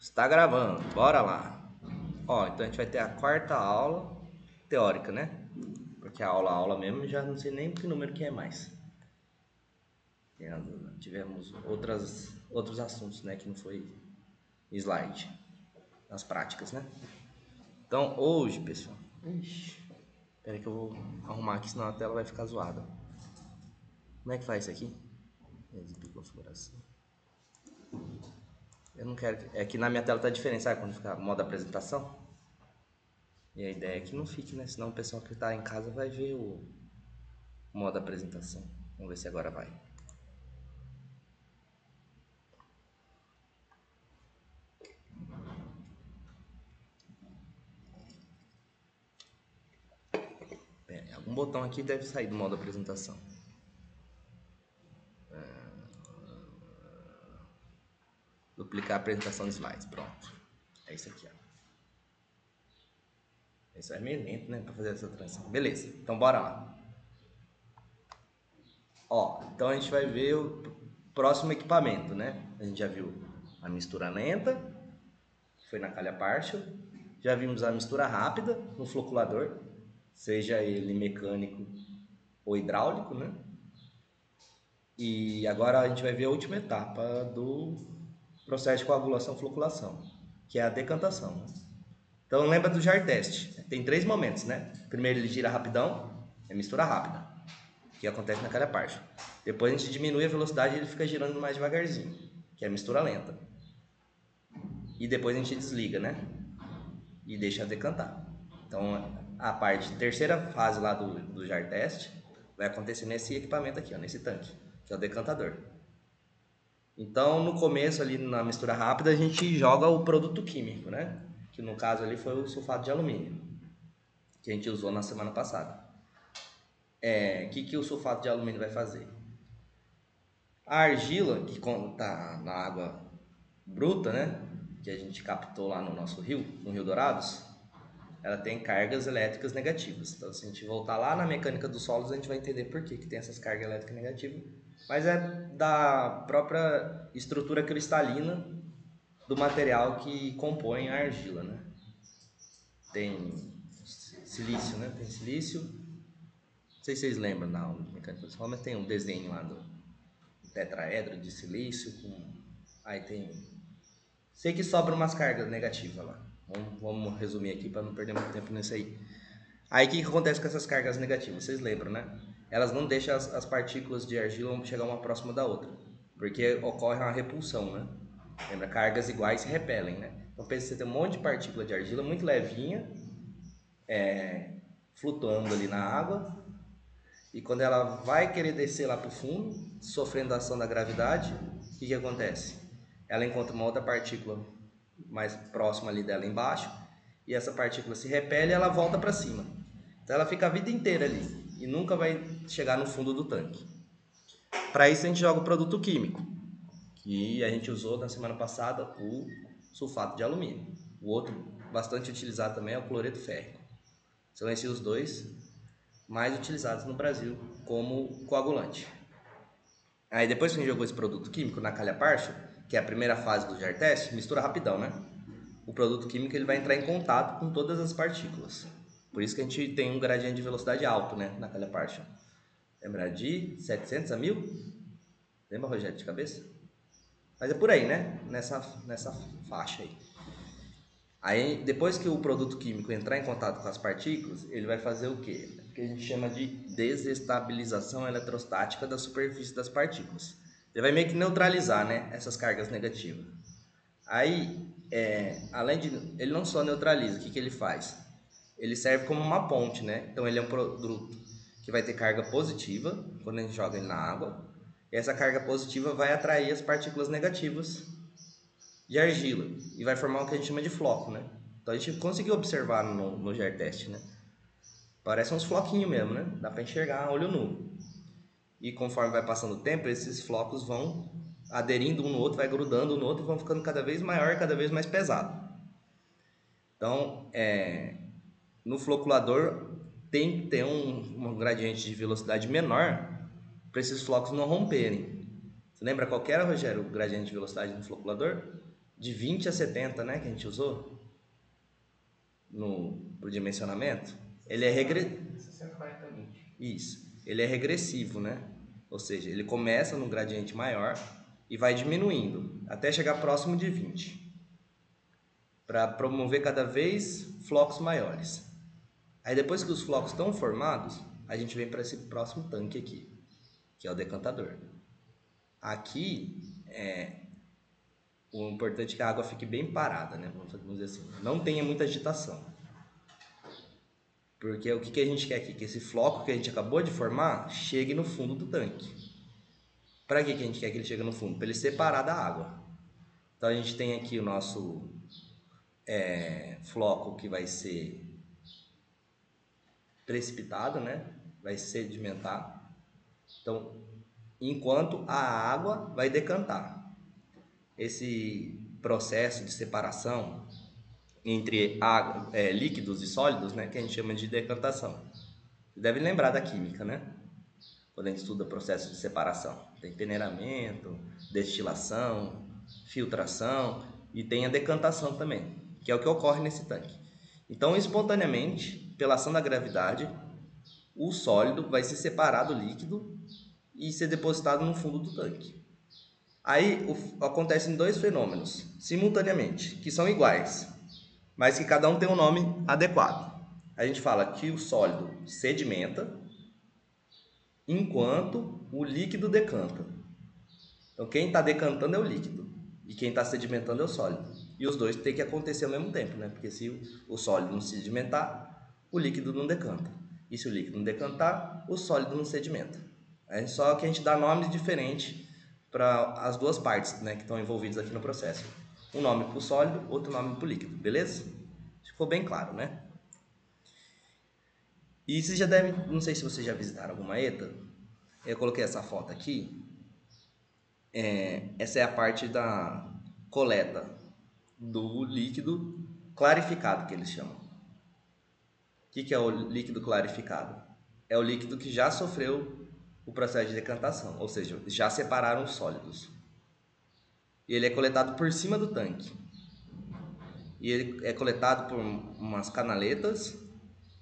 Está gravando, bora lá. Ó, então a gente vai ter a quarta aula teórica, né? Porque a aula mesmo já não sei nem que número que é mais. Tivemos outros assuntos, né? Que não foi slide, nas práticas, né? Então hoje, pessoal. Ixi, pera aí que eu vou arrumar aqui, senão a tela vai ficar zoada. Como é que faz isso aqui? Exibir configuração. Eu não quero. É que na minha tela tá diferente, sabe? Quando fica modo apresentação. E a ideia é que não fique, né? Senão o pessoal que tá em casa vai ver o modo apresentação. Vamos ver se agora vai. Pera, algum botão aqui deve sair do modo apresentação. Duplicar a apresentação de slides. Pronto. É isso aqui, ó. Isso é meio lento, né? Pra fazer essa transição. Beleza. Então bora lá. Ó, então a gente vai ver o próximo equipamento, né? A gente já viu a mistura lenta, que foi na calha partial. Já vimos a mistura rápida no floculador, seja ele mecânico ou hidráulico, né? E agora a gente vai ver a última etapa do processo de coagulação floculação, que é a decantação, né? Então lembra do jar test. Tem 3 momentos, né? Primeiro ele gira rapidão, é mistura rápida, que acontece na calha partial. Depois a gente diminui a velocidade e ele fica girando mais devagarzinho, que é a mistura lenta. E depois a gente desliga, né? E deixa decantar. Então a terceira fase lá do jar test vai acontecer nesse equipamento aqui, ó, nesse tanque, que é o decantador. Então no começo ali na mistura rápida a gente joga o produto químico, né? Que no caso ali foi o sulfato de alumínio, que a gente usou na semana passada. O que o sulfato de alumínio vai fazer? A argila, que está na água bruta, né? Que a gente captou lá no nosso rio, no Rio Dourados, ela tem cargas elétricas negativas. Então, se a gente voltar lá na mecânica dos solos, a gente vai entender por que tem essas cargas elétricas negativas. Mas é da própria estrutura cristalina do material que compõe a argila, né? Tem silício, né? Tem silício. Não sei se vocês lembram na aula de mecânica dos solos, mas tem um desenho lá do tetraedro de silício com... Aí tem... Sei que sobram umas cargas negativas lá. Vamos resumir aqui para não perder muito tempo nisso aí. Aí o que acontece com essas cargas negativas? Vocês lembram, né? Elas não deixam as partículas de argila chegar uma próxima da outra, porque ocorre uma repulsão, né? Lembra? Cargas iguais se repelem, né? Então pensa que você tem um monte de partícula de argila muito levinha, flutuando ali na água, e quando ela vai querer descer lá para o fundo, sofrendo a ação da gravidade, o que acontece? Ela encontra uma outra partícula mais próxima ali dela embaixo, e essa partícula se repele e ela volta para cima. Então ela fica a vida inteira ali e nunca vai chegar no fundo do tanque. Para isso a gente joga o produto químico, que a gente usou na semana passada, o sulfato de alumínio. O outro bastante utilizado também é o cloreto férrico. São esses os dois mais utilizados no Brasil como coagulante. Aí depois que a gente jogou esse produto químico na calha partial, que é a primeira fase do jar test, mistura rapidão, né? O produto químico ele vai entrar em contato com todas as partículas. Por isso que a gente tem um gradiente de velocidade alto, né, na calha partial. Lembra de 700 a 1000? Lembra, Rogério, de cabeça? Mas é por aí, né? Nessa faixa aí. Aí, depois que o produto químico entrar em contato com as partículas, ele vai fazer o quê? O que a gente chama de desestabilização eletrostática da superfície das partículas. Ele vai meio que neutralizar, né, essas cargas negativas. Aí, além de... Ele não só neutraliza, o que ele faz? Ele serve como uma ponte, né? Então, ele é um produto que vai ter carga positiva quando a gente joga ele na água. E essa carga positiva vai atrair as partículas negativas de argila e vai formar o que a gente chama de floco, né? Então a gente conseguiu observar no jar test, né? Parece uns floquinhos mesmo, né? Dá para enxergar a olho nu. E conforme vai passando o tempo, esses flocos vão aderindo um no outro, vai grudando um no outro e vão ficando cada vez maior, cada vez mais pesado. Então, no floculador tem que ter um gradiente de velocidade menor para esses flocos não romperem. Você lembra qual que era, Rogério, o gradiente de velocidade no floculador? de 20 a 70, né, que a gente usou pro dimensionamento, ele é regressivo. 60, 40, 20. Isso. Ele é regressivo, né? Ou seja, ele começa num gradiente maior e vai diminuindo até chegar próximo de 20, para promover cada vez flocos maiores. Aí depois que os flocos estão formados, a gente vem para esse próximo tanque aqui, que é o decantador. Aqui o importante é que a água fique bem parada, né? Vamos dizer assim, não tenha muita agitação. Porque o que a gente quer aqui? Que esse floco que a gente acabou de formar chegue no fundo do tanque. Para que a gente quer que ele chegue no fundo? Para ele separar da água. Então a gente tem aqui o nosso floco que vai ser precipitado, né? Vai sedimentar. Então, enquanto a água vai decantar. Esse processo de separação entre líquidos e sólidos, né, que a gente chama de decantação. Você deve lembrar da química, né? Quando a gente estuda processo de separação. Tem peneiramento, destilação, filtração e tem a decantação também, que é o que ocorre nesse tanque. Então, espontaneamente, pela ação da gravidade, o sólido vai se separar do líquido e ser depositado no fundo do tanque. Aí acontecem dois fenômenos simultaneamente, que são iguais, mas que cada um tem um nome adequado. A gente fala que o sólido sedimenta enquanto o líquido decanta. Então quem está decantando é o líquido e quem está sedimentando é o sólido. E os dois têm que acontecer ao mesmo tempo, né? Porque se o sólido não sedimentar, o líquido não decanta. E se o líquido não decantar, o sólido não sedimenta. É só que a gente dá nomes diferentes para as duas partes, né, que estão envolvidas aqui no processo. Um nome para o sólido, outro nome para o líquido, beleza? Ficou bem claro, né? E vocês já devem, não sei se vocês já visitaram alguma ETA, eu coloquei essa foto aqui. Essa é a parte da coleta do líquido clarificado, que eles chamam. O que é o líquido clarificado? É o líquido que já sofreu o processo de decantação, ou seja, já separaram os sólidos. E ele é coletado por cima do tanque. E ele é coletado por umas canaletas.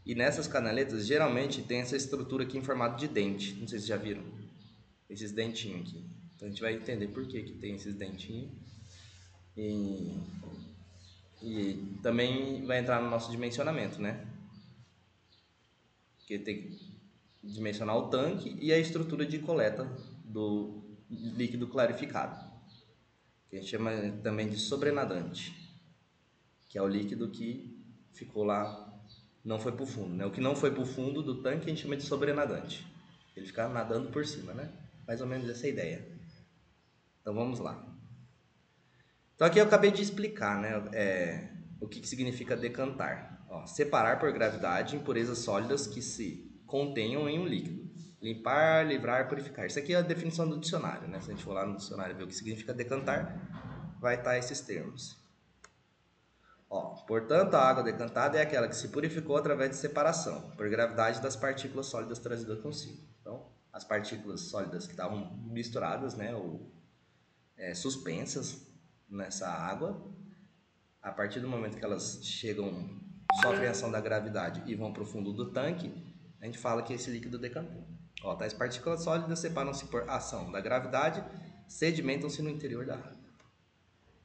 E nessas canaletas, geralmente, tem essa estrutura aqui em formato de dente. Não sei se vocês já viram. Esses dentinhos aqui. Então a gente vai entender por que tem esses dentinhos. E também vai entrar no nosso dimensionamento, né? Porque tem que dimensionar o tanque e a estrutura de coleta do líquido clarificado, que a gente chama também de sobrenadante, que é o líquido que ficou lá, não foi para o fundo, né? O que não foi para o fundo do tanque a gente chama de sobrenadante. Ele fica nadando por cima, né? Mais ou menos essa é a ideia. Então vamos lá. Então aqui eu acabei de explicar, né, o que significa decantar. Ó, separar por gravidade impurezas sólidas que se contenham em um líquido. Limpar, livrar, purificar. Isso aqui é a definição do dicionário, né? Se a gente for lá no dicionário ver o que significa decantar, vai estar esses termos. Ó, portanto, a água decantada é aquela que se purificou através de separação, por gravidade das partículas sólidas trazidas consigo. Então, as partículas sólidas que estavam misturadas, né, ou suspensas nessa água, a partir do momento que elas sofrem a ação da gravidade e vão para o fundo do tanque, a gente fala que esse líquido decantou. Ó, tais partículas sólidas separam-se por ação da gravidade, sedimentam-se no interior da água.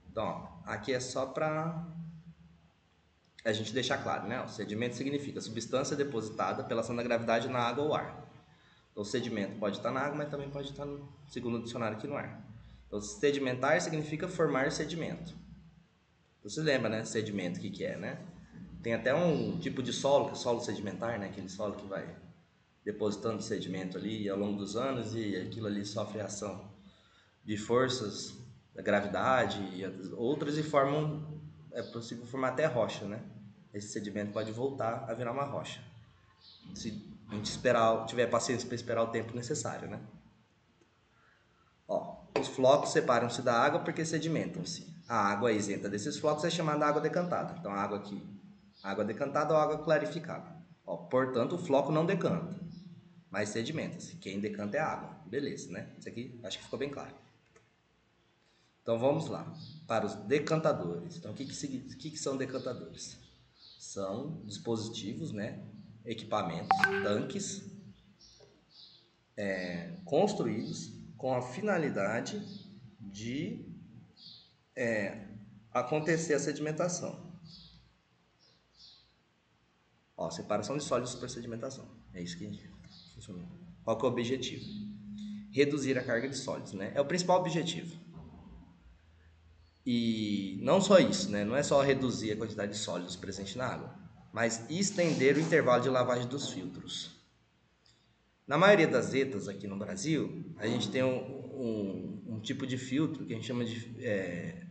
Então, ó, aqui é só para a gente deixar claro, né? O sedimento significa substância depositada pela ação da gravidade na água ou ar. Então, o sedimento pode estar na água, mas também pode estar, segundo o dicionário, aqui no ar. Então, sedimentar significa formar sedimento. Você lembra, né? Sedimento, o que é, né? Tem até um tipo de solo, que é solo sedimentar, né? Aquele solo que vai depositando sedimento ali ao longo dos anos e aquilo ali sofre a ação de forças da gravidade e outras e formam, é possível formar até rocha, né? Esse sedimento pode voltar a virar uma rocha, se a gente tiver paciência para esperar o tempo necessário, né? Ó, os flocos separam-se da água porque sedimentam-se. A água isenta desses flocos é chamada água decantada. Então, a água aqui, água decantada ou água clarificada. Ó, portanto, o floco não decanta, mas sedimenta-se. Quem decanta é a água. Beleza, né? Isso aqui acho que ficou bem claro. Então vamos lá, para os decantadores. Então o que são decantadores? São dispositivos, né, equipamentos, tanques, construídos com a finalidade de acontecer a sedimentação. Ó, separação de sólidos por sedimentação. É isso que funciona. Qual que é o objetivo? Reduzir a carga de sólidos, né? É o principal objetivo. E não só isso, né? Não é só reduzir a quantidade de sólidos presente na água, mas estender o intervalo de lavagem dos filtros. Na maioria das ETAs aqui no Brasil, a gente tem um tipo de filtro que a gente chama de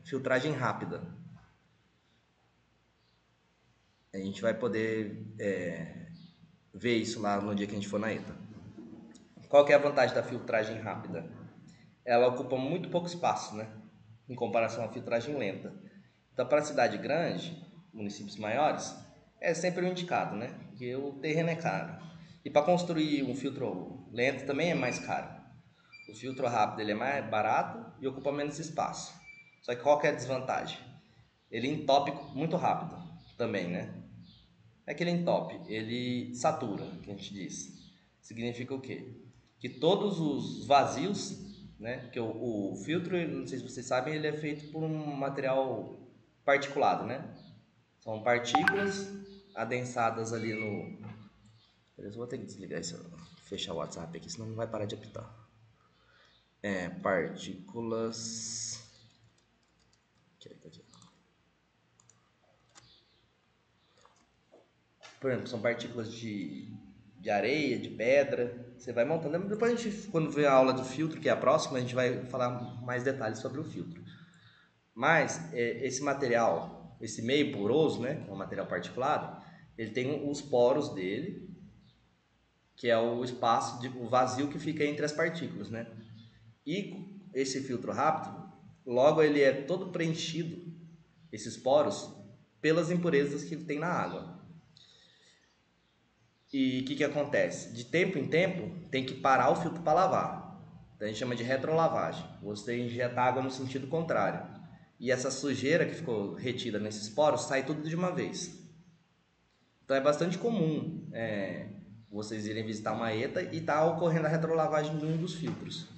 filtragem rápida. A gente vai poder ver isso lá no dia que a gente for na ETA. Qual que é a vantagem da filtragem rápida? Ela ocupa muito pouco espaço, né? Em comparação à filtragem lenta. Então, para a cidade grande, municípios maiores, é sempre o indicado, né? Porque o terreno é caro. E para construir um filtro lento também é mais caro. O filtro rápido ele é mais barato e ocupa menos espaço. Só que qual que é a desvantagem? Ele entope muito rápido também, né? É que ele entope, ele satura, que a gente diz. Significa o quê? Que todos os vazios, né? Que o filtro, não sei se vocês sabem, ele é feito por um material particulado, né? São partículas adensadas ali no... Eu vou ter que desligar isso, fechar o WhatsApp aqui, senão não vai parar de apitar. Partículas... Aqui. Por exemplo, são partículas de areia, de pedra. Você vai montando. Depois a gente, quando ver a aula do filtro, que é a próxima, a gente vai falar mais detalhes sobre o filtro. Mas esse material, esse meio poroso, né, que é um material particulado, ele tem os poros dele, que é o espaço, o vazio que fica entre as partículas, né? E esse filtro rápido, logo ele é todo preenchido, esses poros, pelas impurezas que tem na água. E o que acontece? De tempo em tempo, tem que parar o filtro para lavar. Então a gente chama de retrolavagem. Você injeta água no sentido contrário. E essa sujeira que ficou retida nesses poros sai tudo de uma vez. Então é bastante comum vocês irem visitar uma ETA e tá ocorrendo a retrolavagem de um dos filtros.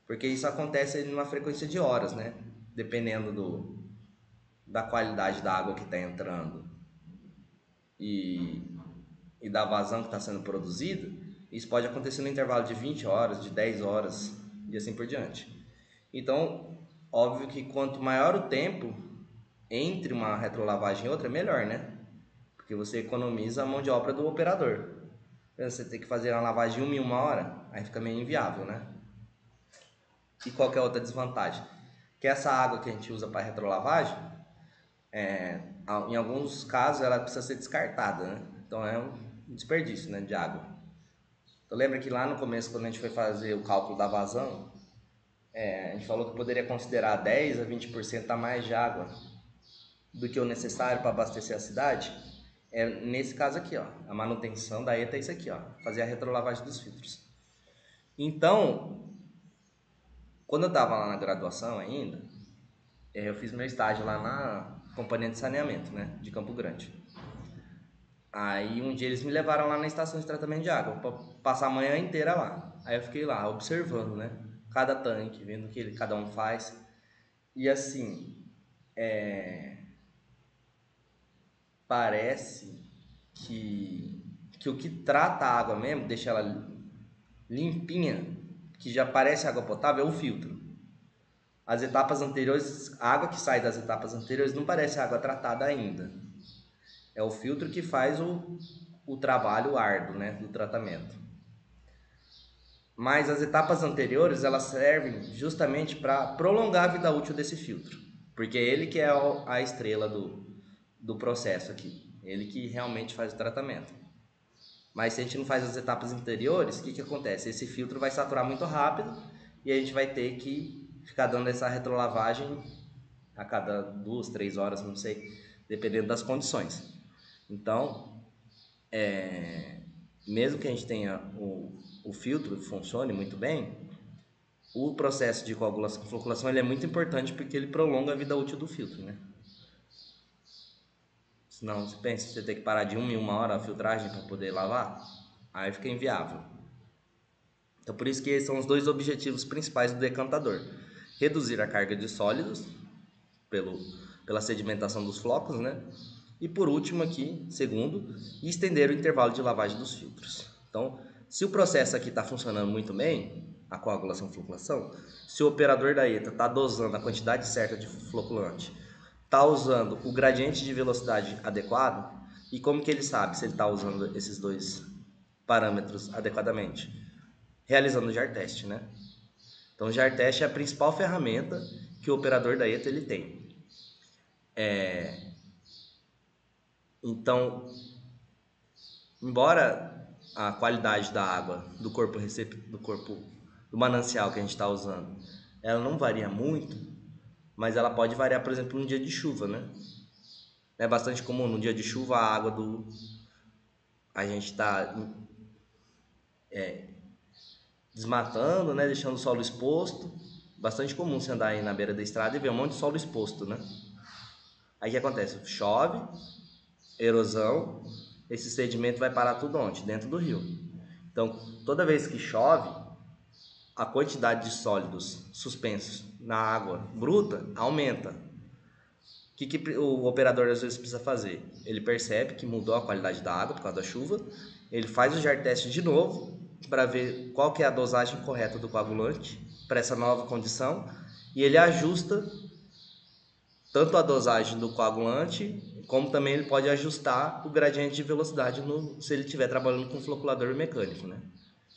Porque isso acontece numa frequência de horas, né? Dependendo da qualidade da água que está entrando e da vazão que está sendo produzida, isso pode acontecer no intervalo de 20 horas, de 10 horas e assim por diante. Então, óbvio que quanto maior o tempo entre uma retrolavagem e outra, melhor, né? Porque você economiza a mão de obra do operador. Você tem que fazer uma lavagem em 1 hora, aí fica meio inviável, né? E qual que é a outra desvantagem? Que essa água que a gente usa para retrolavagem, em alguns casos ela precisa ser descartada, né? Então é um desperdício, né, de água. Então lembra que lá no começo, quando a gente foi fazer o cálculo da vazão, a gente falou que poderia considerar 10 a 20% a mais de água do que o necessário para abastecer a cidade? Nesse caso aqui, ó, a manutenção da ETA é isso aqui, ó, fazer a retrolavagem dos filtros. Então, quando eu estava lá na graduação ainda, eu fiz meu estágio lá na Companhia de Saneamento, né, de Campo Grande. Aí um dia eles me levaram lá na estação de tratamento de água para passar a manhã inteira lá. Aí eu fiquei lá observando, né, cada tanque, vendo o que cada um faz. E assim, parece que o que trata a água mesmo, deixa ela limpinha, que já parece água potável, é o filtro. As etapas anteriores, a água que sai das etapas anteriores não parece água tratada ainda. É o filtro que faz o trabalho árduo, né, do tratamento. Mas as etapas anteriores, elas servem justamente para prolongar a vida útil desse filtro. Porque é ele que é a estrela do processo aqui. Ele que realmente faz o tratamento. Mas se a gente não faz as etapas anteriores, o que acontece? Esse filtro vai saturar muito rápido e a gente vai ter que ficar dando essa retrolavagem a cada 2, 3 horas, não sei, dependendo das condições. Então, mesmo que a gente tenha o filtro que funcione muito bem, o processo de coagulação e floculação ele é muito importante porque ele prolonga a vida útil do filtro, né? Senão, você pensa, você tem que parar de 1 hora a filtragem para poder lavar, aí fica inviável. Então, por isso que esses são os dois objetivos principais do decantador: reduzir a carga de sólidos pela sedimentação dos flocos, né? E por último aqui, segundo, estender o intervalo de lavagem dos filtros. Então, se o processo aqui está funcionando muito bem, a coagulação e floculação, se o operador da ETA está dosando a quantidade certa de floculante, está usando o gradiente de velocidade adequado, e como que ele sabe se ele está usando esses dois parâmetros adequadamente? Realizando o jar test, né? Então, o jar test é a principal ferramenta que o operador da ETA ele tem. Então, embora a qualidade da água do corpo do manancial que a gente está usando, ela não varia muito, mas ela pode variar, por exemplo, num dia de chuva, né? É bastante comum no dia de chuva a água a gente está desmatando, né? Deixando o solo exposto. Bastante comum você andar aí na beira da estrada e ver um monte de solo exposto, né? Aí o que acontece? Chove, erosão, esse sedimento vai parar tudo onde? Dentro do rio. Então, toda vez que chove, a quantidade de sólidos suspensos na água bruta aumenta. O que o operador às vezes precisa fazer? Ele percebe que mudou a qualidade da água por causa da chuva, ele faz o jar test de novo para ver qual que é a dosagem correta do coagulante para essa nova condição e ele ajusta tanto a dosagem do coagulante, como também ele pode ajustar o gradiente de velocidade se ele estiver trabalhando com floculador mecânico, né?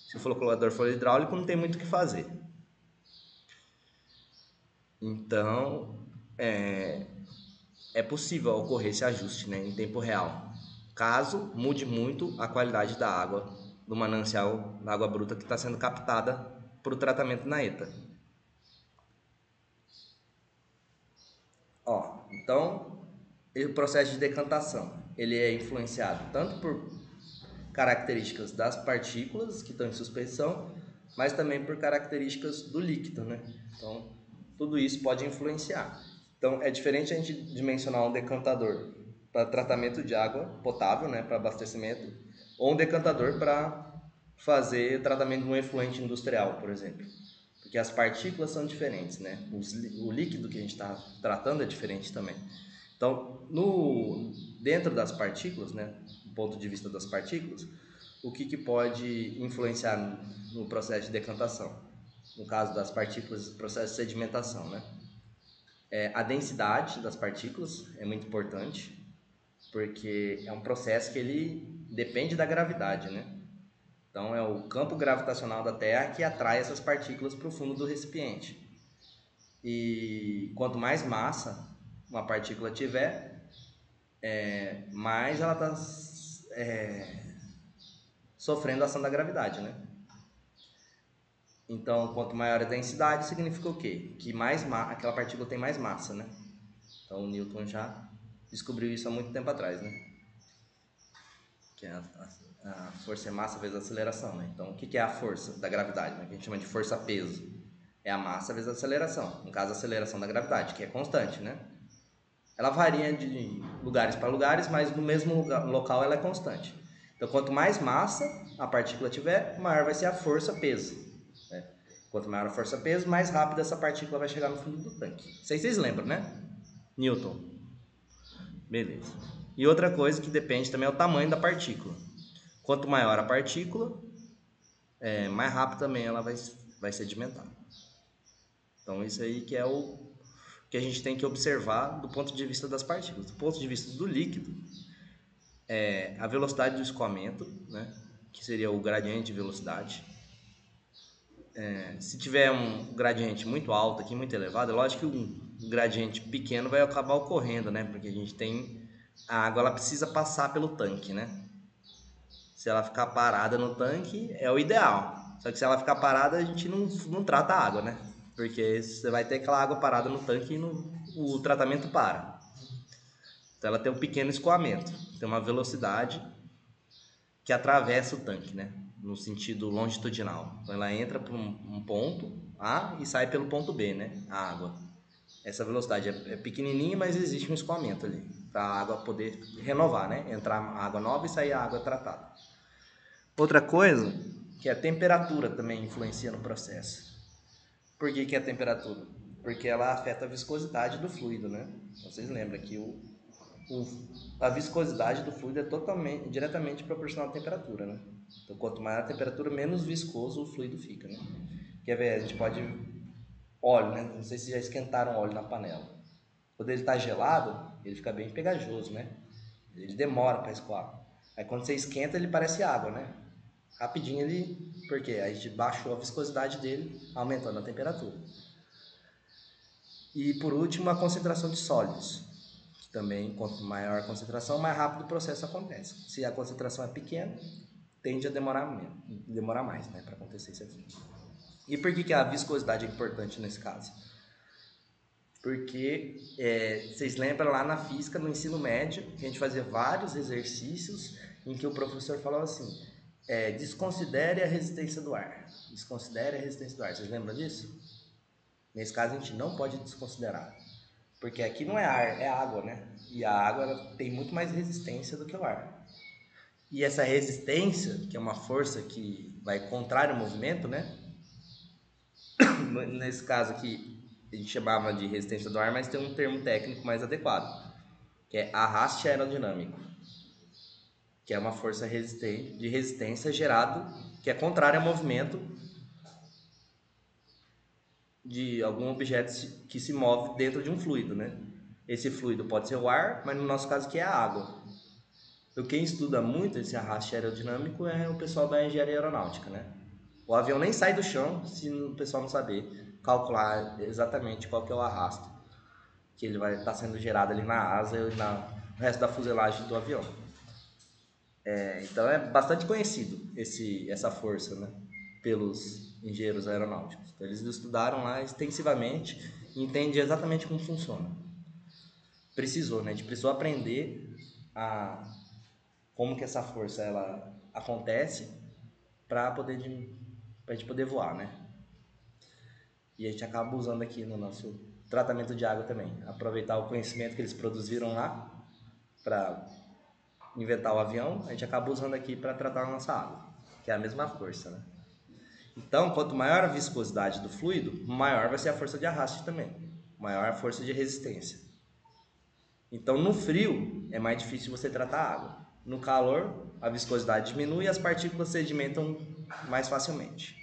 Se o floculador for hidráulico, não tem muito o que fazer. Então, é possível ocorrer esse ajuste, né, em tempo real, caso mude muito a qualidade da água do manancial, da água bruta que está sendo captada para o tratamento na ETA. Então, o processo de decantação, ele é influenciado tanto por características das partículas que estão em suspensão, mas também por características do líquido, né? Então, tudo isso pode influenciar. Então, é diferente a gente dimensionar um decantador para tratamento de água potável, né, para abastecimento, ou um decantador para fazer tratamento de um efluente industrial, por exemplo. Porque as partículas são diferentes, né? O líquido que a gente está tratando é diferente também. Então, dentro das partículas, né, do ponto de vista das partículas, o que pode influenciar no processo de decantação? No caso das partículas, o processo de sedimentação, né? A densidade das partículas é muito importante, porque é um processo que ele depende da gravidade, né? Então, é o campo gravitacional da Terra que atrai essas partículas para o fundo do recipiente. E quanto mais massa uma partícula tiver, mais ela está sofrendo a ação da gravidade, né? Então, quanto maior a densidade, significa o quê? Que aquela partícula tem mais massa, né? Então, o Newton já descobriu isso há muito tempo atrás, né? Que a força é massa vezes a aceleração, né? Então, o que é a força da gravidade, né? Que a gente chama de força-peso. É a massa vezes a aceleração. No caso, a aceleração da gravidade, que é constante, né? Ela varia de lugares para lugares, mas no mesmo local ela é constante. Então, quanto mais massa a partícula tiver, maior vai ser a força-peso. Né? Quanto maior a força-peso, mais rápido essa partícula vai chegar no fundo do tanque. Vocês lembram, né? Newton. Beleza. E outra coisa que depende também é o tamanho da partícula. Quanto maior a partícula, mais rápido também ela vai sedimentar. Então, isso aí que é o que a gente tem que observar do ponto de vista das partículas. Do ponto de vista do líquido, a velocidade do escoamento, né, que seria o gradiente de velocidade. Se tiver um gradiente muito alto aqui, muito elevado, é lógico que um gradiente pequeno vai acabar ocorrendo, né, porque a gente tem a água, ela precisa passar pelo tanque, né? Se ela ficar parada no tanque, é o ideal. Só que se ela ficar parada, a gente não trata a água, né? Porque você vai ter aquela água parada no tanque e o tratamento para. Então ela tem um pequeno escoamento, tem uma velocidade que atravessa o tanque, né? no sentido longitudinal. Então ela entra por um ponto A e sai pelo ponto B, né? A água. Essa velocidade é pequenininha, mas existe um escoamento ali para a água poder renovar, né? Entrar água nova e sair a água tratada. Outra coisa que a temperatura também influencia no processo. Por que a temperatura? Porque ela afeta a viscosidade do fluido, né? Vocês lembram que a viscosidade do fluido é diretamente proporcional à temperatura, né? Então, quanto maior a temperatura, menos viscoso o fluido fica, né? Quer ver? A gente pode... Óleo, né? Não sei se já esquentaram óleo na panela. Quando ele está gelado, ele fica bem pegajoso, né? Ele demora para escoar. Aí quando você esquenta, ele parece água, né? Rapidinho ele... Por quê? Aí a gente baixou a viscosidade dele, aumentando a temperatura. E por último, a concentração de sólidos. Também, quanto maior a concentração, mais rápido o processo acontece. Se a concentração é pequena, tende a demorar mais, né, para acontecer isso aqui. E por que a viscosidade é importante nesse caso? Porque vocês lembram lá na física, no ensino médio, que a gente fazia vários exercícios em que o professor falava assim, desconsidere a resistência do ar. Desconsidere a resistência do ar. Vocês lembram disso? Nesse caso a gente não pode desconsiderar. Porque aqui não é ar, é água, né? E a água ela tem muito mais resistência do que o ar. E essa resistência, que é uma força que vai contrário ao movimento, né? Nesse caso aqui, a gente chamava de resistência do ar, mas tem um termo técnico mais adequado, que é arraste aerodinâmico, que é uma força de resistência gerada, que é contrária ao movimento de algum objeto que se move dentro de um fluido, né? Esse fluido pode ser o ar, mas no nosso caso aqui é a água. Então, quem estuda muito esse arraste aerodinâmico é o pessoal da engenharia aeronáutica, né? O avião nem sai do chão se o pessoal não saber calcular exatamente qual que é o arrasto que ele vai estar sendo gerado ali na asa e no resto da fuselagem do avião. Então é bastante conhecido essa força, né, pelos engenheiros aeronáuticos. Então, eles estudaram lá extensivamente e entendem exatamente como funciona. Né? A gente precisou aprender como que essa força ela acontece para a gente poder voar, né? E a gente acaba usando aqui no nosso tratamento de água também. Aproveitar o conhecimento que eles produziram lá para inventar o avião, a gente acaba usando aqui para tratar a nossa água, que é a mesma força, né? Então, quanto maior a viscosidade do fluido, maior vai ser a força de arraste também, maior a força de resistência. Então, no frio, é mais difícil você tratar a água. No calor, a viscosidade diminui e as partículas sedimentam mais facilmente.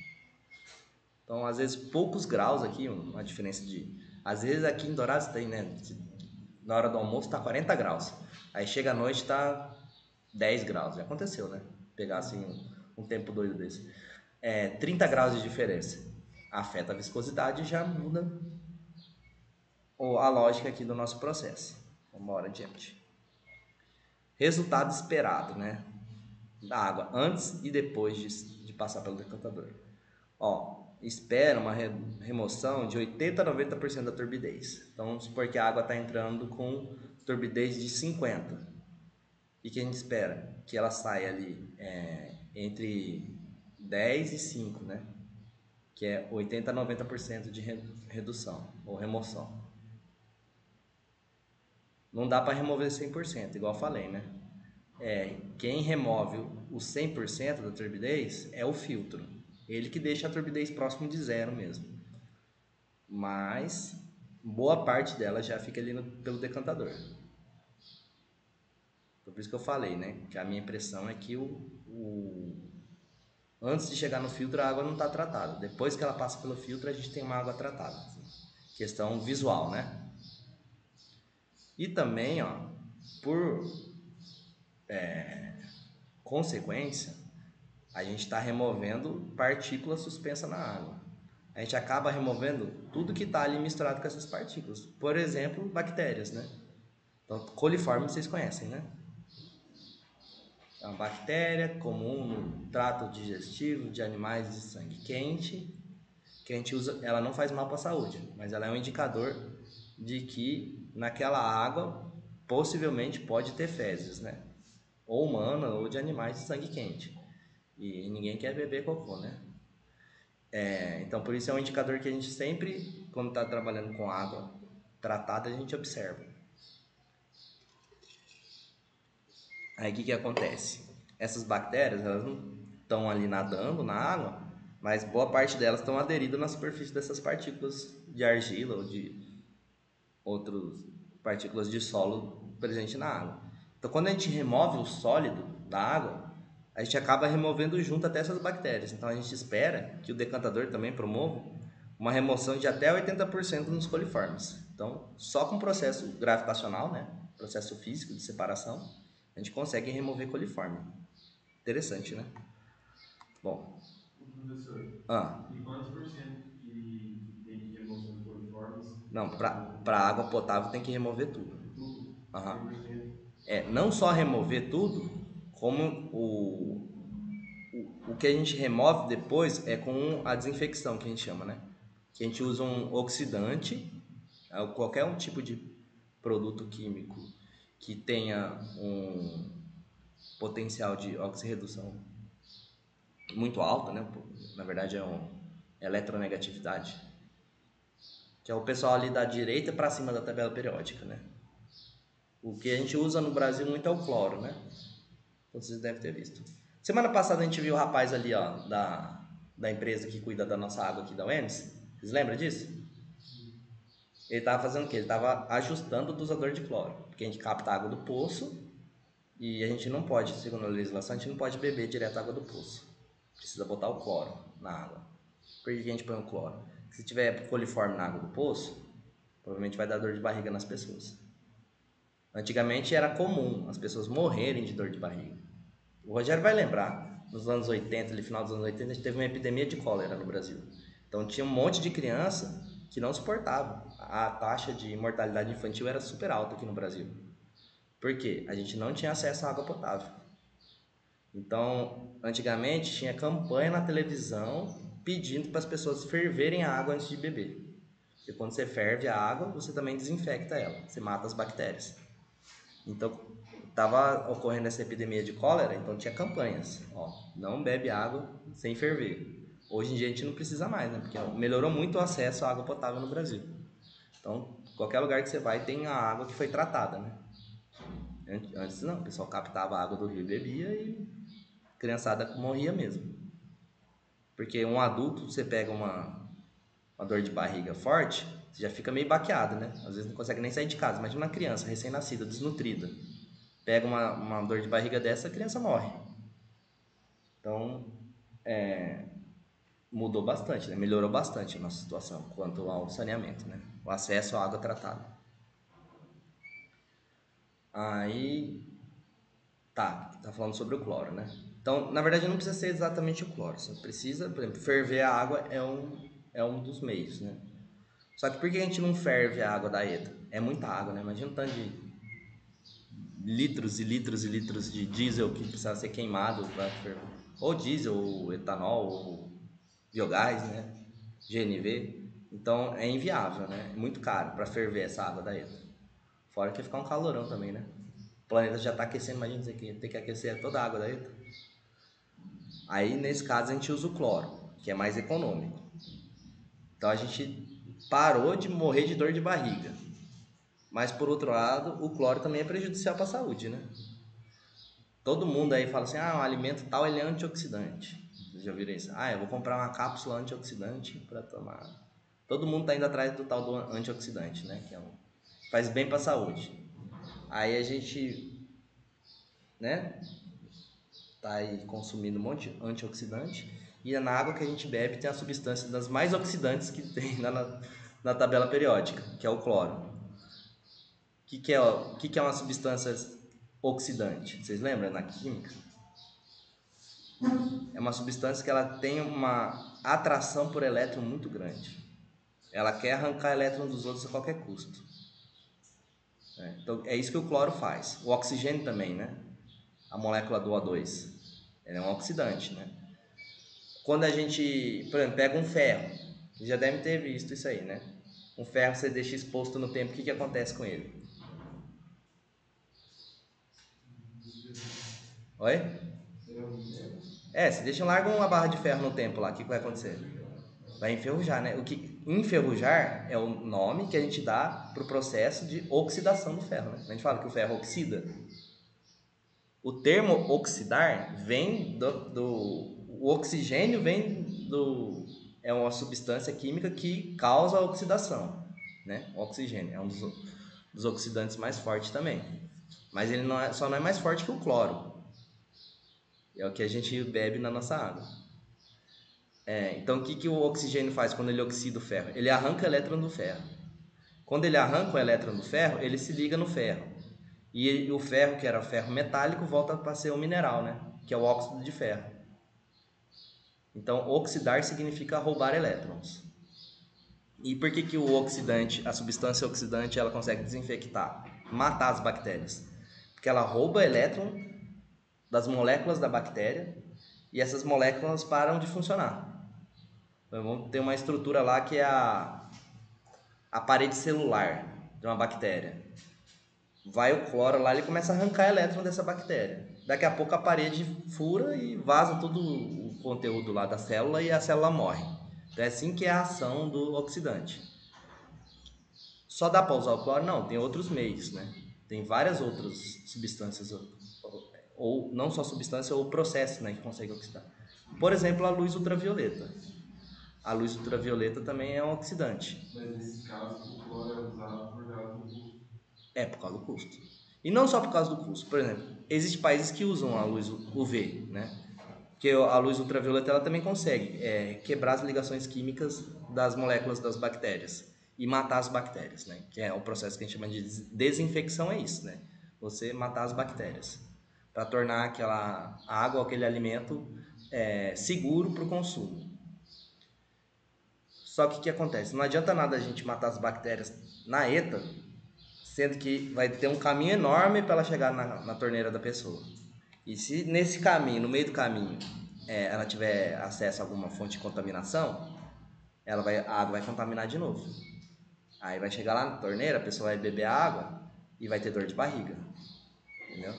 Então, às vezes, poucos graus aqui, uma diferença de... Às vezes, aqui em Dourados tem, né? Na hora do almoço tá 40 graus. Aí chega à noite tá 10 graus. Já aconteceu, né? Pegar assim um tempo doido desse. 30 graus de diferença. Afeta a viscosidade e já muda a lógica aqui do nosso processo. Vamos embora adiante. Resultado esperado, né? Da água antes e depois de passar pelo decantador. Espera uma remoção de 80 a 90% da turbidez. Então vamos supor que a água está entrando com turbidez de 50. E que a gente espera? Que ela saia ali entre 10 e 5, né? Que é 80 a 90% de redução ou remoção. Não dá para remover 100%, igual eu falei, né? Quem remove o 100% da turbidez é o filtro. Ele que deixa a turbidez próximo de zero mesmo. Mas boa parte dela já fica ali pelo decantador. Por isso que eu falei, né? Que a minha impressão é que antes de chegar no filtro a água não está tratada. Depois que ela passa pelo filtro a gente tem uma água tratada. Assim. Questão visual, né? E também, por consequência, a gente está removendo partículas suspensas na água. A gente acaba removendo tudo que está ali misturado com essas partículas. Por exemplo, bactérias, né? Então, coliforme vocês conhecem, né? É uma bactéria comum no trato digestivo de animais de sangue quente, que a gente usa, ela não faz mal para a saúde, mas ela é um indicador de que naquela água possivelmente pode ter fezes, né? Ou humana ou de animais de sangue quente. E ninguém quer beber cocô, né? Então, por isso é um indicador que a gente sempre, quando está trabalhando com água tratada, a gente observa. Aí, o que acontece? Essas bactérias, elas não estão ali nadando na água, mas boa parte delas estão aderidas na superfície dessas partículas de argila ou de outras partículas de solo presente na água. Então, quando a gente remove o sólido da água, a gente acaba removendo junto até essas bactérias. Então, a gente espera que o decantador também promova uma remoção de até 80% nos coliformes. Então, só com o processo gravitacional, né, processo físico de separação, a gente consegue remover coliforme. Interessante, né? Bom. Professor, e quantos por cento que tem de remoção de coliformes? Não, para água potável tem que remover tudo. Tudo? Aham. 100%? Não só remover tudo, como o que a gente remove depois é com a desinfecção, que a gente chama, né? Que a gente usa um oxidante, qualquer um tipo de produto químico que tenha um potencial de oxirredução muito alto, né? Na verdade é eletronegatividade, que é o pessoal ali da direita para cima da tabela periódica, né? O que a gente usa no Brasil muito é o cloro, né? Vocês devem ter visto. Semana passada a gente viu o rapaz ali, ó, da empresa que cuida da nossa água aqui da UEMS. Vocês lembram disso? Ele estava fazendo o quê? Ele estava ajustando o dosador de cloro, porque a gente capta a água do poço e a gente não pode, segundo a legislação, a gente não pode beber direto a água do poço. Precisa botar o cloro na água. Por que a gente põe o cloro? Porque se tiver coliforme na água do poço, provavelmente vai dar dor de barriga nas pessoas. Antigamente era comum as pessoas morrerem de dor de barriga. O Rogério vai lembrar, nos anos 80, no final dos anos 80, a gente teve uma epidemia de cólera no Brasil. Então tinha um monte de criança que não suportava. A taxa de mortalidade infantil era super alta aqui no Brasil. Por quê? A gente não tinha acesso à água potável. Então, antigamente tinha campanha na televisão pedindo para as pessoas ferverem a água antes de beber. Porque quando você ferve a água, você também desinfecta ela, você mata as bactérias. Então, estava ocorrendo essa epidemia de cólera, então tinha campanhas, ó, não bebe água sem ferver. Hoje em dia a gente não precisa mais, né? Porque melhorou muito o acesso à água potável no Brasil. Então, qualquer lugar que você vai tem a água que foi tratada, né? Antes não, o pessoal captava a água do rio e bebia e a criançada morria mesmo. Porque um adulto, você pega uma dor de barriga forte, você já fica meio baqueado, né? Às vezes não consegue nem sair de casa. Imagina uma criança recém-nascida, desnutrida. Pega uma dor de barriga dessa, a criança morre. Então, mudou bastante, né? Melhorou bastante a nossa situação quanto ao saneamento, né? O acesso à água tratada. Aí, tá falando sobre o cloro, né? Então, na verdade, não precisa ser exatamente o cloro. Você precisa, por exemplo, ferver a água é um dos meios, né? Só que por que a gente não ferve a água da ETA? É muita água, né? Imagina um tanto de litros e litros e litros de diesel que precisa ser queimado para ferver. Ou diesel, ou etanol, ou biogás, né? GNV. Então é inviável, né? É muito caro para ferver essa água da ETA. Fora que ia ficar um calorão também, né? O planeta já está aquecendo, imagina dizer que tem que aquecer toda a água da ETA. Aí nesse caso a gente usa o cloro, que é mais econômico. Então a gente parou de morrer de dor de barriga. Mas por outro lado, o cloro também é prejudicial para a saúde, né? Todo mundo aí fala assim, um alimento tal ele é antioxidante. Vocês já viram isso? Eu vou comprar uma cápsula antioxidante para tomar. Todo mundo tá indo atrás do tal do antioxidante, né? Que faz bem para a saúde. Aí a gente, né? Tá aí consumindo um monte de antioxidante e na água que a gente bebe tem a substância das mais oxidantes que tem na tabela periódica, que é o cloro. O que é uma substância oxidante? Vocês lembram na química? É uma substância que ela tem uma atração por elétron muito grande. Ela quer arrancar elétron dos outros a qualquer custo. Então é isso que o cloro faz. O oxigênio também, né? A molécula do O2, ela é um oxidante, né? Quando a gente, por exemplo, pega um ferro, você já deve ter visto isso aí, né? Um ferro você deixa exposto no tempo, o que acontece com ele? Oi? Será muito tempo? Se deixa larga uma barra de ferro no tempo lá, o que vai acontecer? Vai enferrujar, né? O que enferrujar é o nome que a gente dá para o processo de oxidação do ferro, né? A gente fala que o ferro oxida. O termo oxidar vem o oxigênio vem é uma substância química que causa a oxidação, né? O oxigênio é um dos oxidantes mais fortes também, mas ele só não é mais forte que o cloro. É o que a gente bebe na nossa água. Então o que o oxigênio faz quando ele oxida o ferro? Ele arranca o elétron do ferro. Quando ele arranca o elétron do ferro, ele se liga no ferro. E o ferro, que era ferro metálico, volta para ser um mineral, né? Que é o óxido de ferro. Então, oxidar significa roubar elétrons. E por que o oxidante, a substância oxidante, ela consegue desinfectar, matar as bactérias? Porque ela rouba elétron das moléculas da bactéria e essas moléculas param de funcionar. Então, vamos ter uma estrutura lá que é a parede celular de uma bactéria. Vai o cloro lá, ele começa a arrancar elétron dessa bactéria. Daqui a pouco a parede fura e vaza todo o conteúdo lá da célula e a célula morre. Então é assim que é a ação do oxidante. Só dá para usar o cloro? Não, tem outros meios, né? Tem várias outras substâncias, ou não só substância, ou processo, né, que consegue oxidar. Por exemplo, a luz ultravioleta. A luz ultravioleta também é um oxidante. Mas nesse caso, o cloro é usado por causa do custo. Por causa do custo. E não só por causa do custo. Por exemplo, existem países que usam a luz UV, né? Porque a luz ultravioleta ela também consegue quebrar as ligações químicas das moléculas das bactérias e matar as bactérias, né? Que é o processo que a gente chama de desinfecção, é isso, né? Você matar as bactérias para tornar aquela água, aquele alimento seguro para o consumo. Só que o que acontece? Não adianta nada a gente matar as bactérias na ETA, sendo que vai ter um caminho enorme para ela chegar na torneira da pessoa. E se nesse caminho, no meio do caminho, ela tiver acesso a alguma fonte de contaminação, a água vai contaminar de novo. Aí vai chegar lá na torneira, a pessoa vai beber a água e vai ter dor de barriga. Entendeu?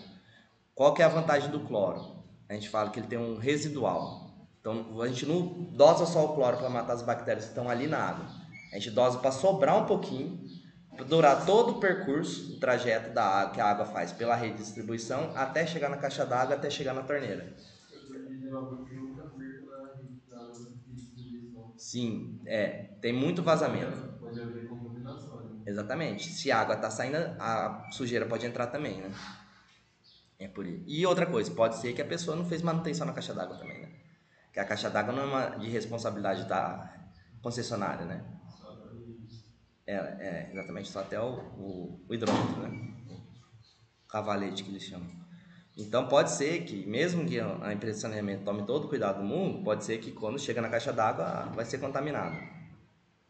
Qual que é a vantagem do cloro? A gente fala que ele tem um residual. Então a gente não dosa só o cloro para matar as bactérias que estão ali na água. A gente dosa para sobrar um pouquinho, para durar todo o percurso, o trajeto da água, que a água faz pela rede de distribuição até chegar na caixa d'água, até chegar na torneira. Sim, tem muito vazamento. Pode haver contaminação, né? Exatamente. Se a água está saindo, a sujeira pode entrar também, né? É por isso. E outra coisa, pode ser que a pessoa não fez manutenção na caixa d'água também, né? Que a caixa d'água não é uma de responsabilidade da concessionária, né? Exatamente, só até o hidrômetro, né? O cavalete que eles chamam. Então pode ser que, mesmo que a empresa de saneamento tome todo o cuidado do mundo, pode ser que quando chega na caixa d'água vai ser contaminado.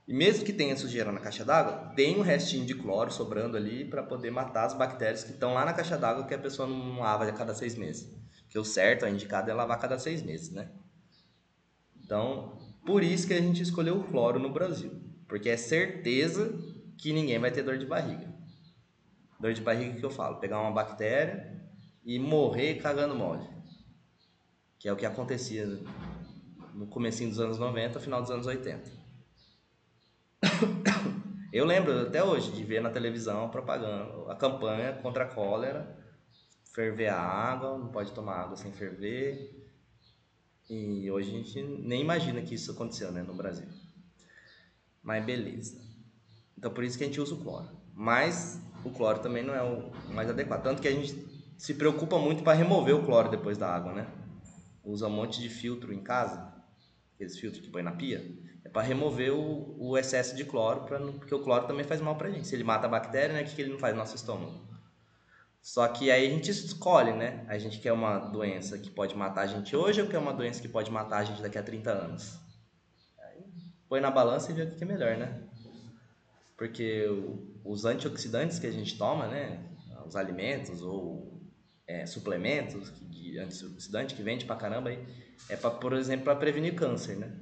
E mesmo que tenha sujeira na caixa d'água, tem um restinho de cloro sobrando ali para poder matar as bactérias que estão lá na caixa d'água que a pessoa não lava a cada 6 meses. Porque o certo, a indicado é lavar a cada 6 meses, né? Então, por isso que a gente escolheu o cloro no Brasil. Porque é certeza que ninguém vai ter dor de barriga. Dor de barriga que eu falo, pegar uma bactéria e morrer cagando mole. Que é o que acontecia no comecinho dos anos 90, final dos anos 80. Eu lembro até hoje de ver na televisão a propaganda, a campanha contra a cólera, ferver a água, não pode tomar água sem ferver. E hoje a gente nem imagina que isso aconteceu, né, no Brasil. Mas beleza. Então por isso que a gente usa o cloro. Mas o cloro também não é o mais adequado. Tanto que a gente se preocupa muito para remover o cloro depois da água, né? Usa um monte de filtro em casa, aqueles filtros que põe na pia. É para remover o excesso de cloro, porque o cloro também faz mal pra gente. Se ele mata a bactéria, né, o que ele não faz no nosso estômago? Só que aí a gente escolhe, né? A gente quer uma doença que pode matar a gente hoje ou quer uma doença que pode matar a gente daqui a 30 anos? Aí põe na balança e vê o que é melhor, né? Porque os antioxidantes que a gente toma, né? Os alimentos ou suplementos de antioxidante que vende pra caramba aí, por exemplo, para prevenir câncer, né?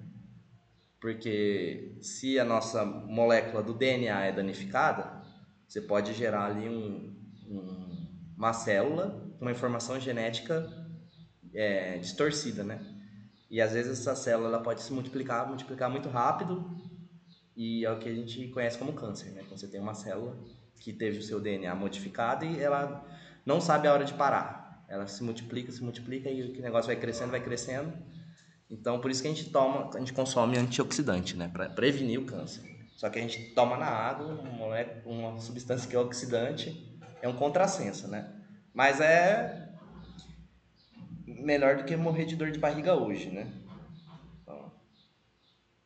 Porque se a nossa molécula do DNA é danificada, você pode gerar ali uma célula com uma informação genética distorcida, né? E às vezes essa célula ela pode se multiplicar muito rápido, e é o que a gente conhece como câncer, né? Quando você tem uma célula que teve o seu DNA modificado e ela não sabe a hora de parar. Ela se multiplica e o negócio vai crescendo, vai crescendo. Então, por isso que a gente consome antioxidante, né? Para prevenir o câncer. Só que a gente toma na água uma substância que é oxidante, é um contrassenso, né? Mas é melhor do que morrer de dor de barriga hoje, né? Então,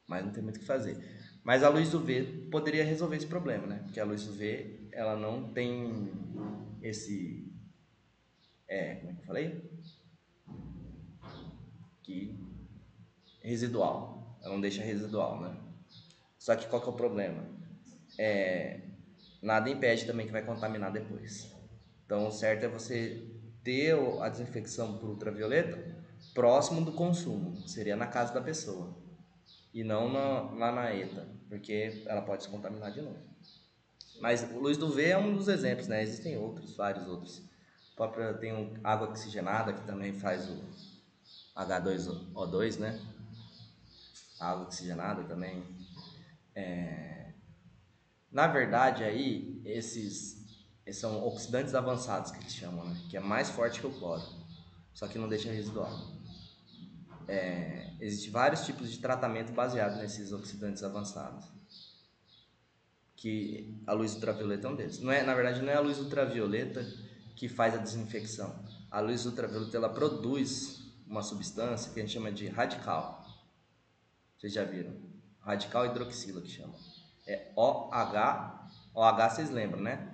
mas não tem muito o que fazer. Mas a luz UV poderia resolver esse problema, né? Porque a luz UV, ela não tem esse... como é que eu falei? Que residual. Ela não deixa residual, né? Só que qual que é o problema? Nada impede também que vai contaminar depois. Então, o certo é você ter a desinfecção por ultravioleta próximo do consumo, seria na casa da pessoa, e não lá na ETA, porque ela pode se contaminar de novo. Mas o luz do V é um dos exemplos, né? Existem outros, vários outros. Tem água oxigenada, que também faz o H2O2, né? A água oxigenada também. Na verdade, aí, esses são oxidantes avançados que eles chamam, né? Que é mais forte que o cloro, só que não deixa residual. Existem vários tipos de tratamento baseado nesses oxidantes avançados, que a luz ultravioleta é um deles. Na verdade, não é a luz ultravioleta que faz a desinfecção. A luz ultravioleta ela produz uma substância que a gente chama de radical. Vocês já viram? Radical hidroxila que chama. É OH. OH vocês lembram, né?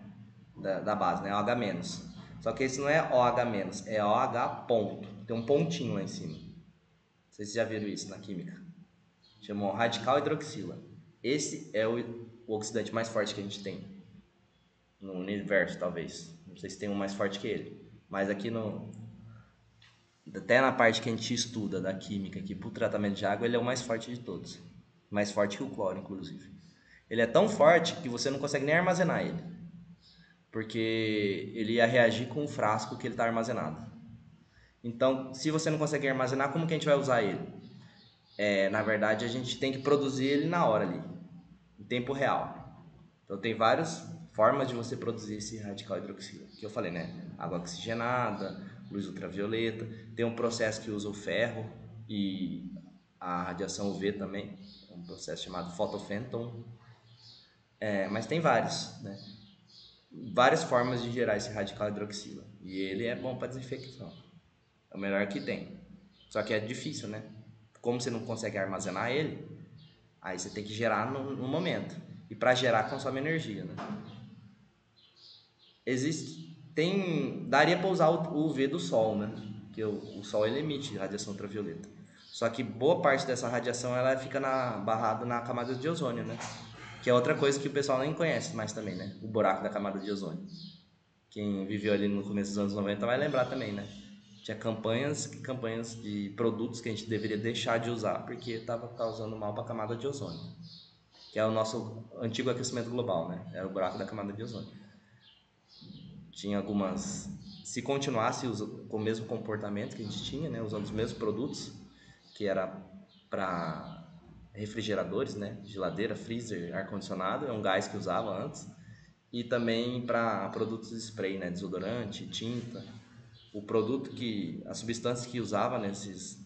Da base, né? OH menos. Só que esse não é OH menos, é OH ponto. Tem um pontinho lá em cima. Vocês já viram isso na química? Chamam radical hidroxila. Esse é o oxidante mais forte que a gente tem no universo, talvez. Não sei se tem um mais forte que ele. Mas aqui até na parte que a gente estuda da química aqui para o tratamento de água, ele é o mais forte de todos. Mais forte que o cloro, inclusive. Ele é tão forte que você não consegue nem armazenar ele, porque ele ia reagir com o frasco que ele está armazenado. Então, se você não consegue armazenar, como que a gente vai usar ele? Na verdade, a gente tem que produzir ele na hora ali, em tempo real. Então, tem várias formas de você produzir esse radical hidroxila, que eu falei, né? Água oxigenada, luz ultravioleta, tem um processo que usa o ferro e a radiação UV também, um processo chamado fotofêton, mas tem vários, né? Várias formas de gerar esse radical hidroxila, e ele é bom para desinfecção, é o melhor que tem, só que é difícil, né? Como você não consegue armazenar ele, aí você tem que gerar no momento, e para gerar consome energia, né? Daria para usar o UV do sol, né? Que o sol ele emite radiação ultravioleta. Só que boa parte dessa radiação ela fica barrada na camada de ozônio, né? Que é outra coisa que o pessoal nem conhece mais também, né? O buraco da camada de ozônio. Quem viveu ali no começo dos anos 90 vai lembrar também, né? Tinha campanhas de produtos que a gente deveria deixar de usar porque estava causando mal para a camada de ozônio, que é o nosso antigo aquecimento global, né? Era o buraco da camada de ozônio. Tinha algumas... Se continuasse com o mesmo comportamento que a gente tinha, né? Usando os mesmos produtos, que era para refrigeradores, né? Geladeira, freezer, ar-condicionado, é um gás que usava antes. E também para produtos de spray, né? Desodorante, tinta. A substância que usava nesses...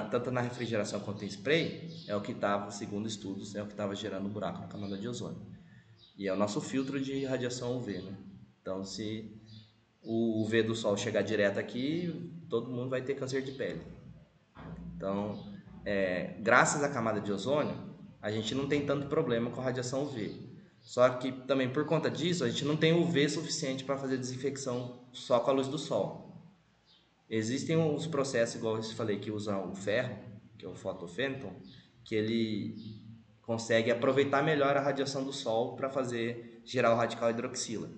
tanto na refrigeração quanto em spray, é o que estava, segundo estudos, é o que estava gerando o buraco na camada de ozônio. E é o nosso filtro de radiação UV, né? Então, se o UV do sol chegar direto aqui, todo mundo vai ter câncer de pele. Então, graças à camada de ozônio, a gente não tem tanto problema com a radiação UV. Só que também por conta disso, a gente não tem UV suficiente para fazer desinfecção só com a luz do sol. Existem os processos, igual eu falei, que usam o ferro, que é o fotofêton, que ele consegue aproveitar melhor a radiação do sol para gerar o radical hidroxila.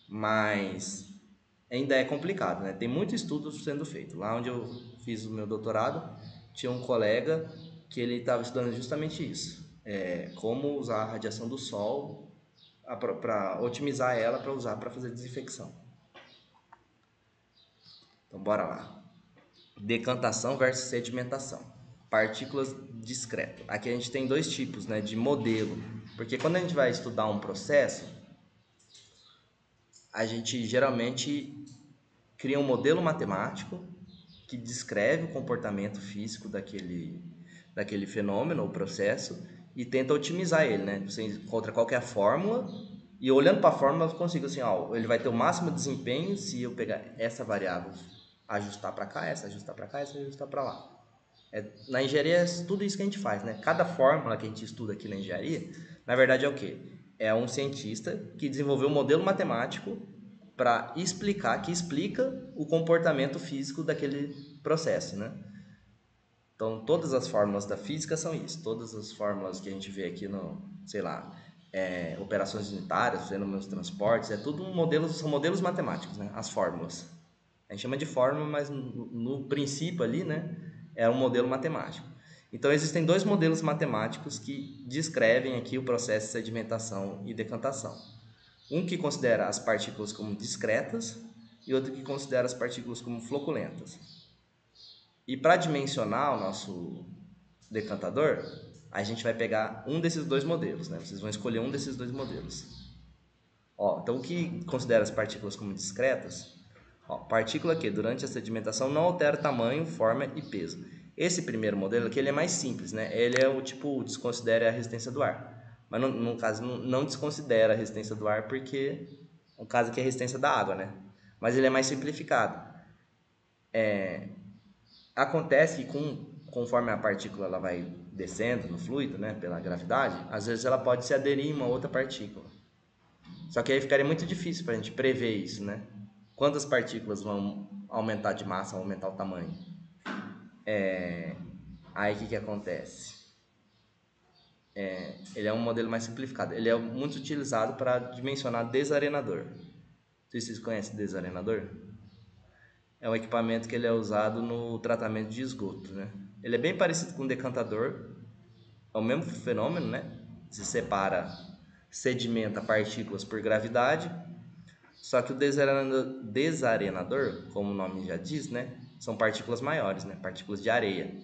Mas ainda é complicado, né? Tem muito estudo sendo feito. Lá onde eu fiz o meu doutorado, tinha um colega que ele estava estudando justamente isso. Como usar a radiação do sol para otimizar ela para usar para fazer desinfecção. Então, bora lá. Decantação versus sedimentação. Partículas discretas. Aqui a gente tem dois tipos, né, de modelo. Porque quando a gente vai estudar um processo, a gente geralmente cria um modelo matemático que descreve o comportamento físico daquele fenômeno ou processo e tenta otimizar ele, né? Você encontra qualquer fórmula e olhando para a fórmula eu consigo assim, ó, ele vai ter o máximo desempenho se eu pegar essa variável, ajustar para cá, essa ajustar para cá, essa ajustar para lá. Na engenharia é tudo isso que a gente faz, né? Cada fórmula que a gente estuda aqui na engenharia, na verdade é o quê? É um cientista que desenvolveu um modelo matemático para explicar, que explica o comportamento físico daquele processo, né? Então, todas as fórmulas da física são isso. Todas as fórmulas que a gente vê aqui no, sei lá, operações unitárias, fenômenos de transportes, são modelos matemáticos, né? As fórmulas. A gente chama de fórmula, mas no princípio ali, né, é um modelo matemático. Então, existem dois modelos matemáticos que descrevem aqui o processo de sedimentação e decantação. Um que considera as partículas como discretas e outro que considera as partículas como floculentas. E para dimensionar o nosso decantador, a gente vai pegar um desses dois modelos, né? Vocês vão escolher um desses dois modelos. Ó, então, o que considera as partículas como discretas? Ó, partícula que durante a sedimentação não altera tamanho, forma e peso. Esse primeiro modelo aqui ele é mais simples, né? Ele é o tipo, desconsidera a resistência do ar. Mas no caso não desconsidera a resistência do ar porque no caso aqui é a resistência da água, né? Mas ele é mais simplificado. Acontece que conforme a partícula ela vai descendo no fluido, né, pela gravidade, às vezes ela pode se aderir em uma outra partícula. Só que aí ficaria muito difícil para a gente prever isso, né? Quantas partículas vão aumentar de massa, vão aumentar o tamanho? Aí o que acontece? Ele é um modelo mais simplificado. Ele é muito utilizado para dimensionar desarenador. Não sei se vocês conhecem desarenador. É um equipamento que ele é usado no tratamento de esgoto, né? Ele é bem parecido com um decantador, é o mesmo fenômeno, né? Se separa, sedimenta partículas por gravidade, só que o desarenador, como o nome já diz, né? São partículas maiores, né? Partículas de areia.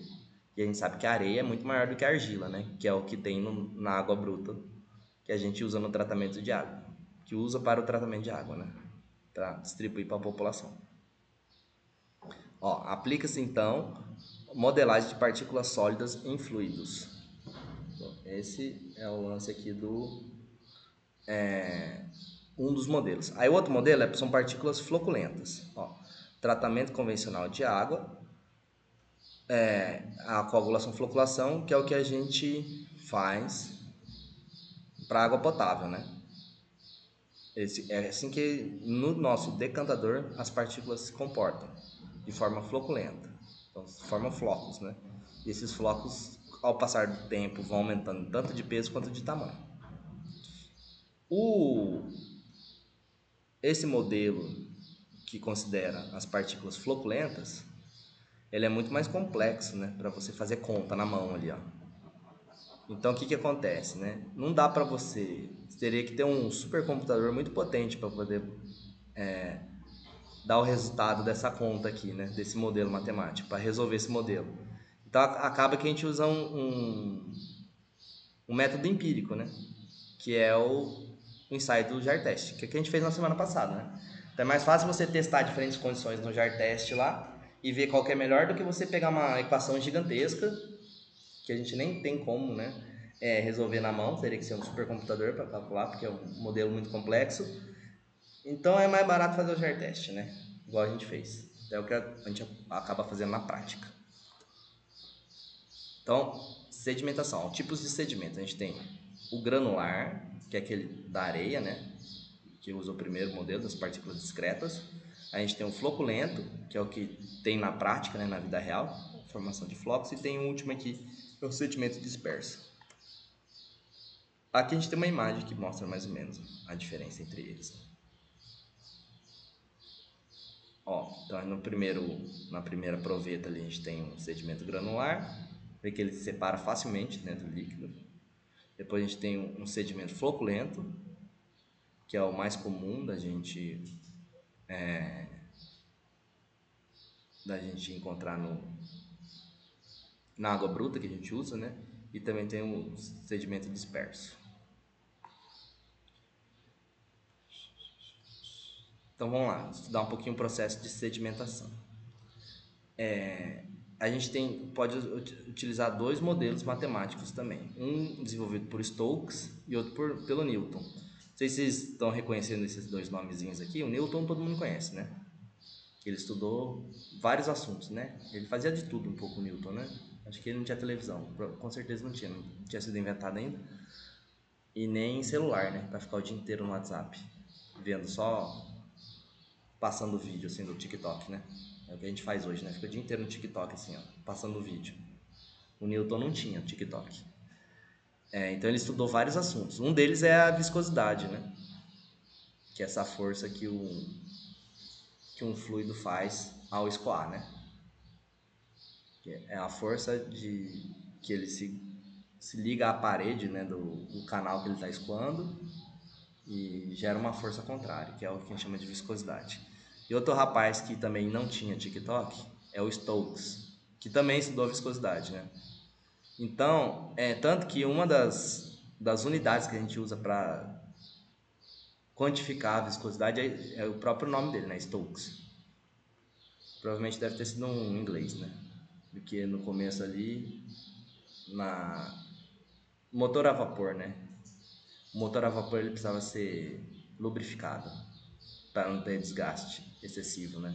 E a gente sabe que a areia é muito maior do que a argila, né? Que é o que tem na água bruta, que a gente usa no tratamento de água. Que usa para o tratamento de água, né? Para distribuir para a população. Ó, aplica-se então modelagem de partículas sólidas em fluidos. Então, esse é o lance aqui do um dos modelos. Aí o outro modelo são partículas floculentas. Ó, tratamento convencional de água, a coagulação floculação, que é o que a gente faz para água potável, né? É assim que no nosso decantador as partículas se comportam de forma floculenta. Então formam flocos, né? E esses flocos, ao passar do tempo, vão aumentando tanto de peso quanto de tamanho. Esse modelo que considera as partículas floculentas, ele é muito mais complexo, né? Para você fazer conta na mão ali, ó. Então o que acontece, né? Não dá para você teria que ter um supercomputador muito potente para poder dar o resultado dessa conta aqui, né? Desse modelo matemático, para resolver esse modelo. Então acaba que a gente usa um método empírico, né? Que é o ensaio do jar test, que a gente fez na semana passada, né? Então é mais fácil você testar diferentes condições no jar test lá e ver qual que é melhor do que você pegar uma equação gigantesca que a gente nem tem como, né, resolver na mão, teria que ser um supercomputador para calcular, porque é um modelo muito complexo. Então é mais barato fazer o jar test, né? Igual a gente fez. É o que a gente acaba fazendo na prática. Então, sedimentação, tipos de sedimento. A gente tem o granular, que é aquele da areia, né? Que usa o primeiro modelo das partículas discretas. A gente tem o floculento, que é o que tem na prática, né, na vida real, formação de flocos. E tem o último aqui, que é o sedimento disperso. Aqui a gente tem uma imagem que mostra mais ou menos a diferença entre eles. Ó, então na primeira proveta ali a gente tem um sedimento granular, vê que ele se separa facilmente, né, do líquido. Depois a gente tem um sedimento floculento, que é o mais comum da gente da gente encontrar na água bruta que a gente usa, né? E também tem o sedimento disperso. Então vamos lá, estudar um pouquinho o processo de sedimentação. A gente pode utilizar dois modelos matemáticos também, um desenvolvido por Stokes e outro pelo Newton. Não sei se vocês estão reconhecendo esses dois nomezinhos aqui. O Newton todo mundo conhece, né? Ele estudou vários assuntos, né? Ele fazia de tudo um pouco, o Newton, né? Acho que ele não tinha televisão, com certeza não tinha sido inventado ainda. E nem celular, né? Pra ficar o dia inteiro no WhatsApp, vendo só, passando vídeo assim do TikTok, né? É o que a gente faz hoje, né? Fica o dia inteiro no TikTok assim, ó, passando vídeo. O Newton não tinha TikTok. Então ele estudou vários assuntos. Um deles é a viscosidade, né? Que é essa força que um fluido faz ao escoar, né? É a força que ele se liga à parede, né, do canal que ele está escoando e gera uma força contrária, que é o que a gente chama de viscosidade. E outro rapaz que também não tinha TikTok é o Stokes, que também estudou a viscosidade, né? Então, tanto que uma das unidades que a gente usa para quantificar a viscosidade é o próprio nome dele, né? Stokes. Provavelmente deve ter sido um inglês, né? Porque no começo ali, na motor a vapor, né? O motor a vapor ele precisava ser lubrificado para não ter desgaste excessivo, né?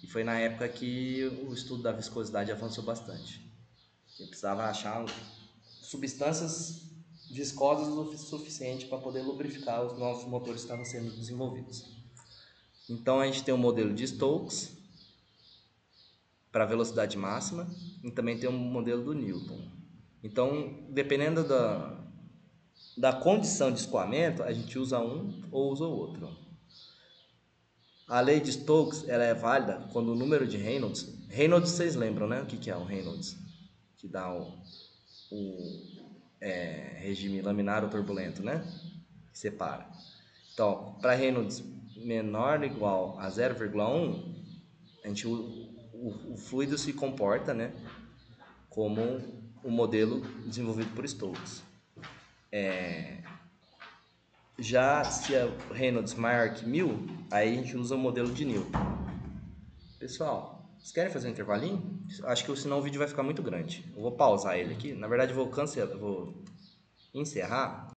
E foi na época que o estudo da viscosidade avançou bastante. Ele precisava achar substâncias viscosas o suficiente para poder lubrificar os novos motores que estavam sendo desenvolvidos. Então a gente tem o modelo de Stokes para velocidade máxima e também tem o modelo do Newton. Então, dependendo da condição de escoamento, a gente usa um ou usa o outro. A lei de Stokes ela é válida quando o número de Reynolds... Reynolds, vocês lembram, né? O que é o Reynolds? Que dá regime laminar ou turbulento, né? Que separa. Então, para Reynolds menor ou igual a 0,1, o fluido se comporta, né, como o modelo desenvolvido por Stokes. Já se a Reynolds maior que 1000, aí a gente usa o modelo de Newton. Pessoal, vocês querem fazer um intervalinho? Acho que senão o vídeo vai ficar muito grande. Eu vou pausar ele aqui. Na verdade, eu vou encerrar.